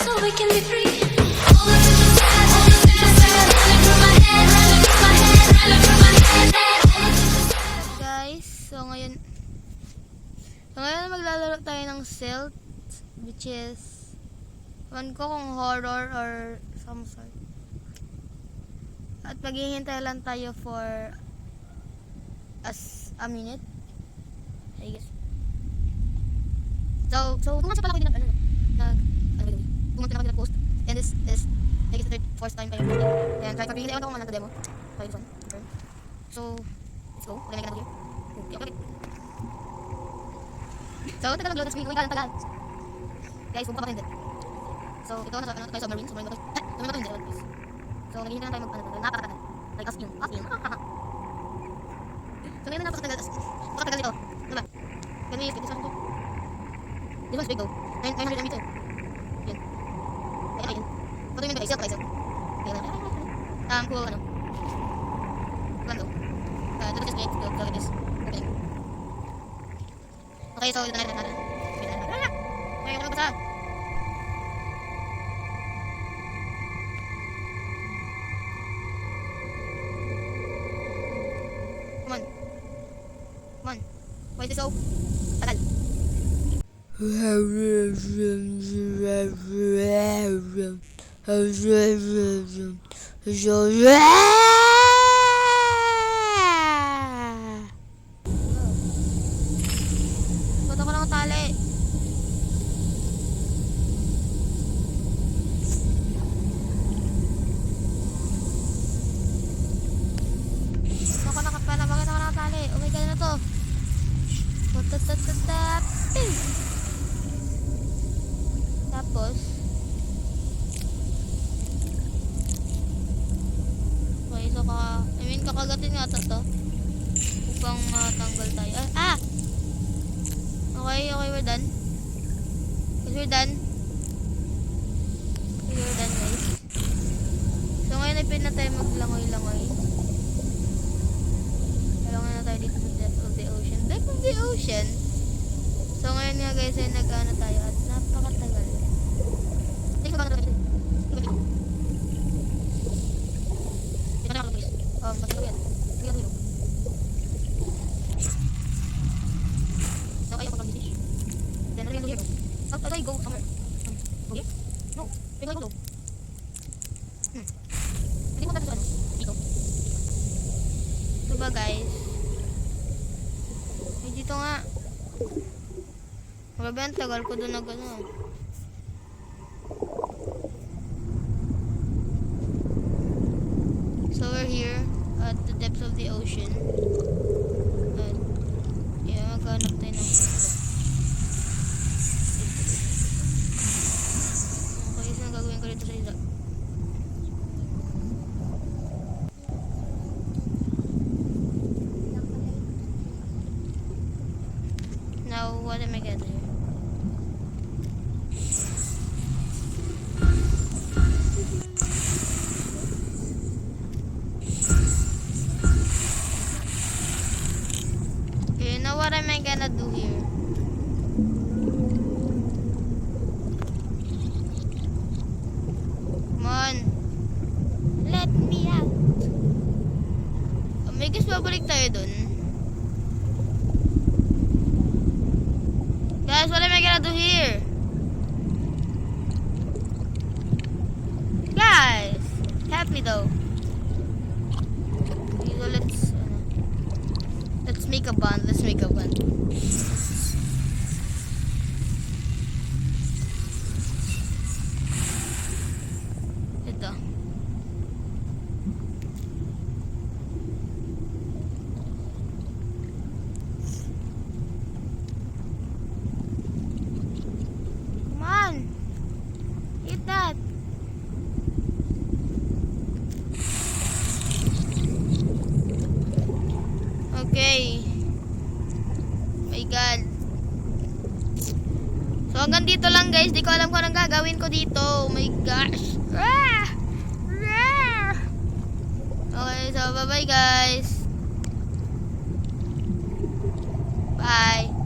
so we can be free. All the visions bad, all the visions bad, running through my head, running through my head, running through my head. All the visions bad. Guys, so ngayon maglalaro tayo ng Silt, which is ewan ko kung horror or some sort. At maghihintay lang tayo for a minute, I guess. So kung nga pala kayo pumunta na kayo ng post, and this is I guess the fourth time kayo posting. And try copying it. Ewan ko kung ano demo. Try this one. Confirm. So let's go. We're gonna make another here. Okay. So tagal mag-load ng screen. Uy, tagal. Guys, kung pa hindi. So ito na tayo submarine ba tayo? Submarine ba tayo hindi? So naghihintay lang tayo napakatagal. Like as in. So ngayon na napakatagal ito. Diba? Can we skip this one too? This one's big though. 900 meter. Yun. Ayun. Patuloy mo yung self. Cool, ano. Cool, though. Do this great. Go like this. Okay, so dito na natin. Okay, yung basa. Come on. Why is this so tagal? Ba't ako lang tali? Bakit ako nakatali? Oh my god, ano to? Tapos okay, so kakagatin nga to upang matanggal tayo. Okay, we're done. We're done guys. So ngayon ay pwede na tayo maglangoy-langoy. Kailangan na tayo dito sa depth of the ocean. Depth of the ocean? So ngayon nga guys ay nag-ano tayo at napakatagal. Tingnan mo ba natin? Tingnan mo guys. Basta ko yan. Tingnan mo. So ayaw ko pag-finish. Then we're gonna go here. How do I go somewhere? Go here? No. Where do I go? Hindi mo tayo sa ano? Dito. Diba guys? Ay dito nga. Grabe ang tagal ko doon na gano'n. So we're here at the depths of the ocean. At maghanap tayo ng okay, saan gagawin ko dito sa isa? Now, what am I gonna do? Okay, now what am I gonna do here? Come on. Let me out. May gusto babalik tayo dun. Guys, what am I gonna do here? Guys, help me though. Okay, so let's make a bond. Ito. Eat that. Okay. My god. So hanggang dito lang guys. Di ko alam kung anong gagawin ko dito. Oh my gosh. Okay, so bye bye guys. Bye.